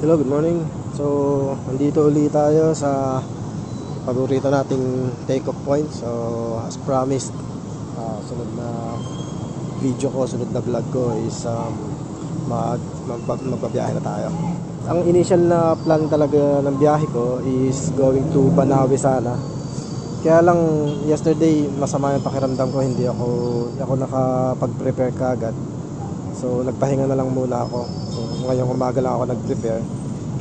Hello, good morning. So, nandito ulit tayo sa paborito nating take-off point. So, as promised, sunod na video ko, sunod na vlog ko is magbabiyahe na tayo. Ang initial na plan talaga ng biyahe ko is going to Banawe sana. Kaya lang yesterday masama yung pakiramdam ko, hindi ako nakapag-prepare kaagad. So nagpahinga na lang muna ako. So ngayong umaga lang ako nag-prepare.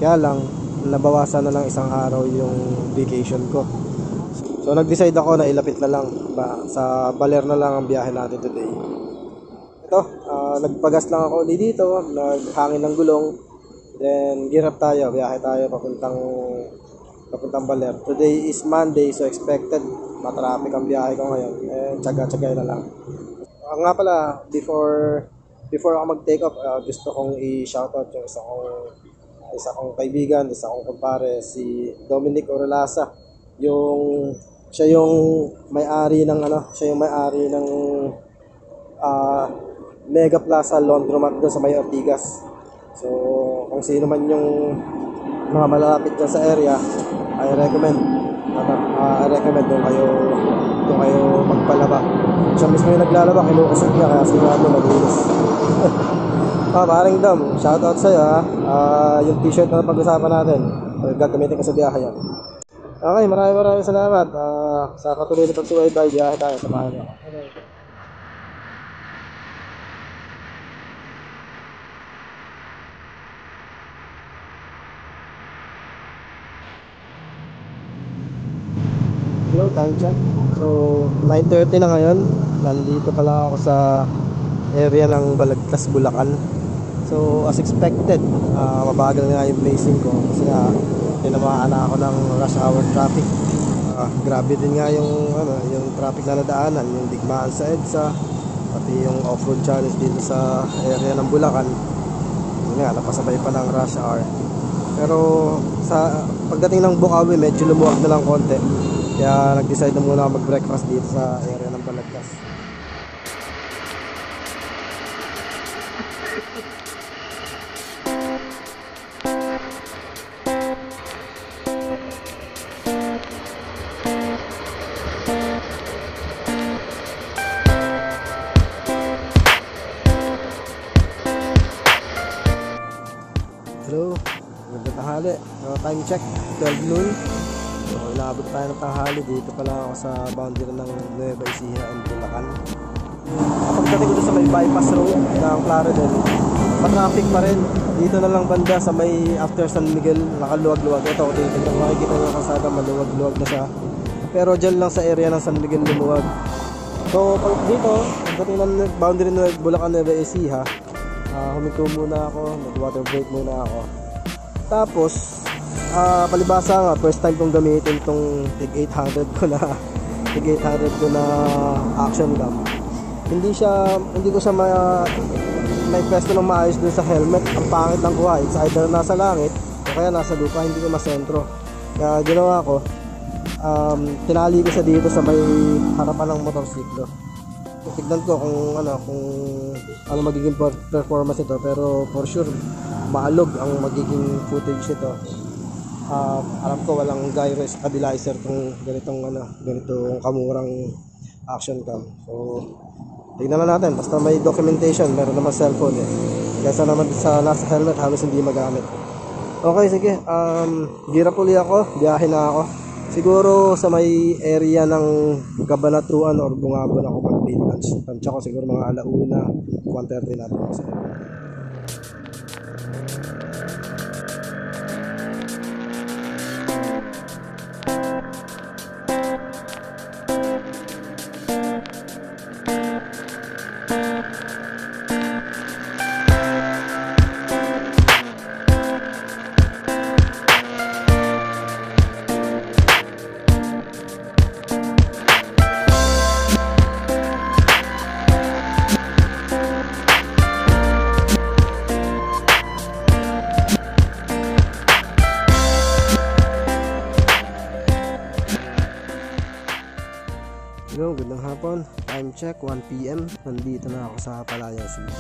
Kaya lang nabawasan na lang isang araw yung vacation ko. So nag-decide ako na ilapit na lang sa Baler na lang ang biyahe natin today. Ito, nagpagas lang ako dito, naghangin ng gulong. Then gear up tayo, biyahe tayo papuntang Baler. Today is Monday, so expected matraffic ang biyahe ko ngayon. Tsaga-tsagay na lang. Nga pala, before ako mag-take off, gusto kong i-shoutout yung isa kong kaibigan, isa kong kumpare, si Dominic Orelasa. Siya yung may-ari ng Mega Plaza Laundromat doon sa may Ortigas. So, kung sino man yung mga malalapit dyan sa area, I recommend doon kayo magpalaba. Siya mismo yung naglalaba, kinukusog niya, kaya sigurado malinis. Maring Dom, shoutout sa'yo ha. Yung t-shirt na pag-usapan natin, gagamitin ko sa biyahe yan. Okay, maraming salamat. Sa katuloy na pagsubaybay, biyahe tayo sa bahay niyo. Hello, time check. So, 9:30 na ngayon. Nandito pala ako sa area ng Balagtas, Bulacan. So, as expected, mabagal nga yung pacing ko kasi nga tinamaan na ako ng rush hour traffic. Grabe din nga yung traffic na nadaanan, yung digmaan sa EDSA, pati yung off-road challenge dito sa area ng Bulacan. Yun nga, napasabay pa ng rush hour. Pero sa pagdating ng Bukawi, medyo lumuwag na lang konti. Kaya nag-decide na muna ako mag-breakfast dito sa area ng Balagtas. Hello, magandang tanghali. Time check, 12 noon. So, inaabot tayo ng tanghali. Dito pala ako sa boundary ng Nueva Ecija and Bulacan. Pagdating ko sa may bypass road ng Plaridel, pa-traffic pa rin. Dito na lang banda sa may after San Miguel, nakaluwag-luwag. Ito, kung makikita nyo yung kalsada, maluwag-luwag na siya. Pero dyan lang sa area ng San Miguel lumuwag. So, dito, pagdating ng boundary ng Bulacan Nueva Ecija, huminto muna ako, nag-water break muna ako. Tapos, palibasa nga, first time kong gamitin itong TIG 800 ko na action cam. Hindi ko siya may pwesto ng maayos dun sa helmet. Ang pangit ng kuha, it's either nasa langit o kaya nasa lupa, hindi ko masentro. Kaya ginawa ko, tinali ko siya dito sa may harapan ng motorsiklo. Tignan ko kung ano magiging performance ito, pero for sure maalog ang magiging footage nito. Alam ko walang gyro stabilizer kung ganitong kamurang action cam. So tignan na natin, basta may documentation, meron naman cellphone kaysa naman sa nasa helmet halos hindi magamit. Okay, sige, gear up ulit ako, biyahe na ako. Siguro sa may area ng Cabanatuan or Bungabon ako mag-late lunch. Lunch ako siguro mga 1:30 natin ako sa area. Hello, gandang hapon. Time check, 1 PM. Nandito na ako sa Palayan City.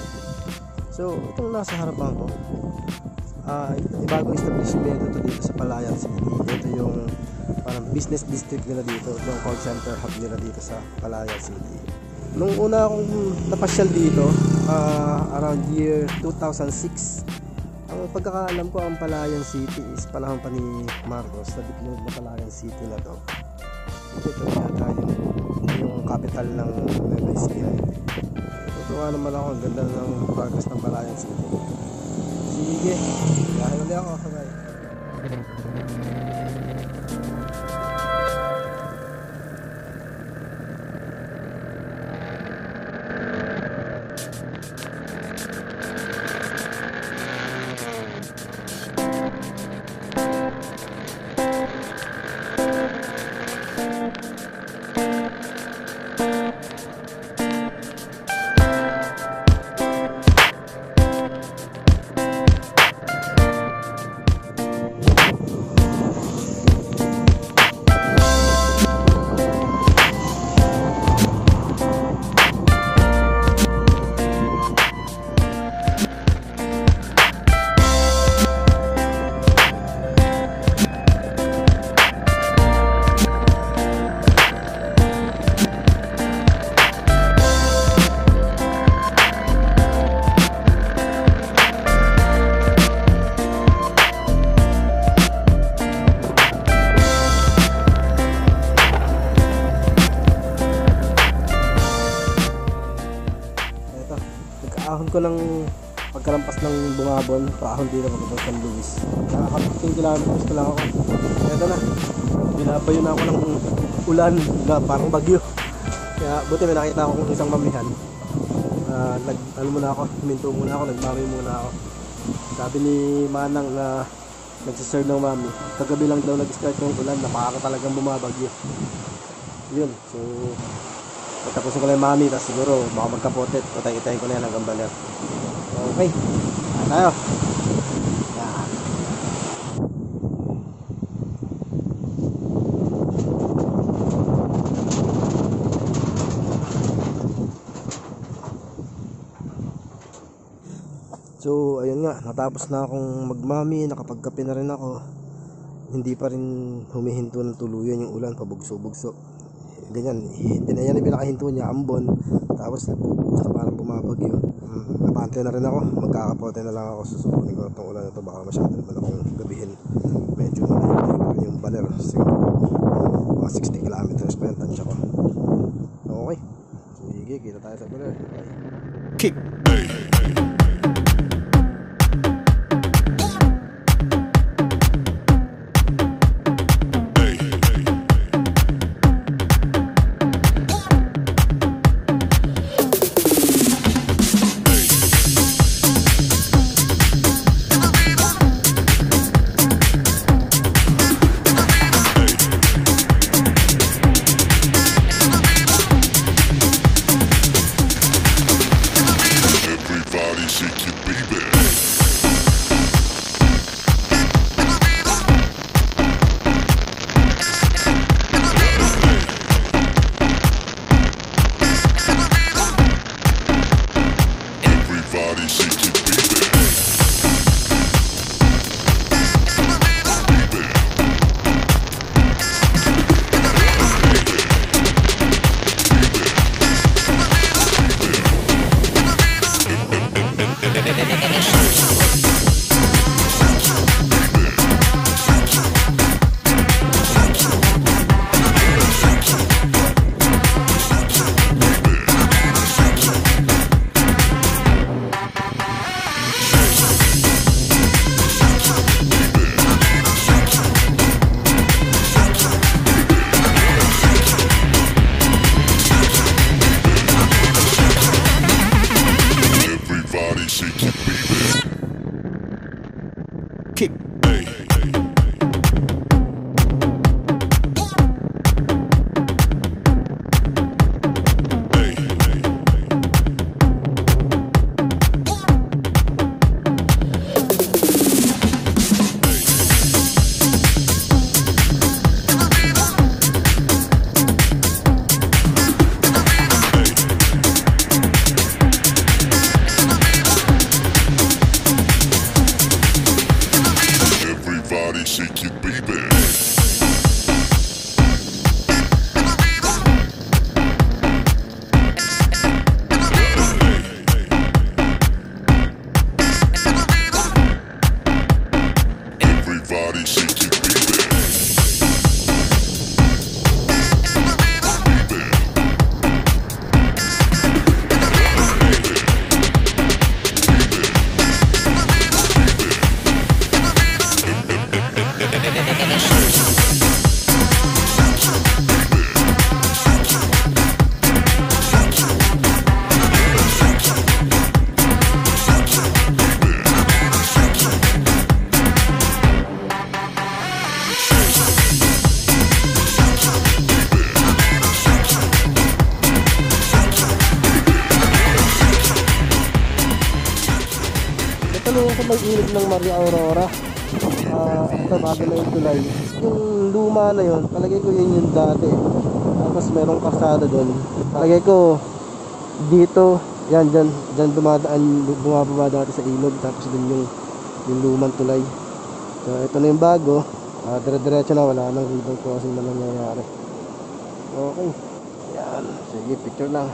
So, itong nasa harapan ko, ibagong establishment ito dito sa Palayan City. Ito yung parang business district nila dito, yung call center hub nila dito sa Palayan City. Nung una akong napasyal dito, around year 2006, ang pagkakaalam ko ang Palayan City is panahon pa ni Marcos, na-declare na Palayan City na to. Ito yata yung capital ng Nueva Ecija. Tutuwa naman ako, ang ganda ng progress ng Palayan City. Sige, dahil ulit ako, sabay. Ahon ko ng pagkalampas ng Bungabon, paahon dito papunta San Luis. Nakaka-15 kilometers pa lang ako. Eto na, binabayo na ako ng ulan na parang bagyo. Kaya buti may nakita ako kung isang mamihan. Huminto muna ako, nagmami muna ako. Sabi ni Manang na nagsiserve ng mami, kagabi lang daw nag-start ng ulan, napaka talagang bumabagyo. Yun, so pagtapusin ko lang yung mami, tapos siguro baka magkapotet, patay-itayin ko na yan hanggang baler. Okay, tayo. Yan. So ayun nga, natapos na akong magmami, nakapagkape na rin ako. Hindi pa rin humihinto ng tuluyan yung ulan, pabugso-bugso. Ganyan, yan yung pinakahinto niya, ambon. Tapos nagpupusta, parang bumabagyo. Napante na rin ako, magkakapote na lang ako. Susukunin ko itong ulan na ito, baka masyado naman akong gabihin. Medyo malayo yung baler, siguro mga 60 kilometers pa yung tansya ko. Okay, sige, kita tayo sa baler. Kick! Everybody may ilog ng Maria Aurora. Ito bago na yung tulay. Yung luma na yun, palagay ko yun yung dati. Tapos merong kalsada doon. Palagay ko dito, yan dyan bumababa dati sa ilog. Tapos doon yung lumang tulay. So ito na yung bago. Dire-diretso na, wala nang ribbon crossing na nangyayari. Okay. Yan, sige, picture lang.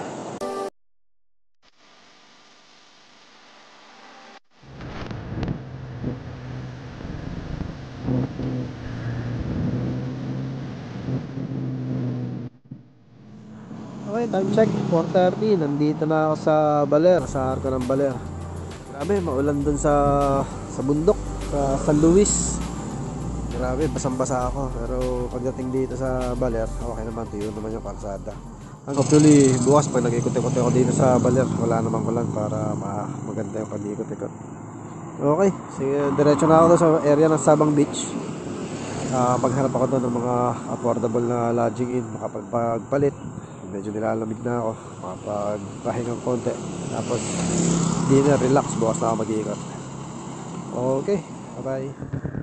Okay, time check, 4:30. Nandito na ako sa Baler, sa arko ng Baler. Grabe, maulan dun sa bundok, sa San Luis. Grabe, basang-basa ako. Pero pagdating dito sa Baler, okay naman, tuyo naman yung kalsada. Hopefully, bukas pag nag-ikot-ikot ako dito sa Baler, wala namang ulan para maganda yung pag-ikot-ikot. Okay, sige, diretso na ako doon sa area ng Sabang Beach. Maghanap ako doon ng mga affordable na lodging in, makapagpalit. Medyo nilalamig na ako, makapagpahingang konti. Tapos dinner, relax, bukas na ako mag-iikot. Okay, bye bye.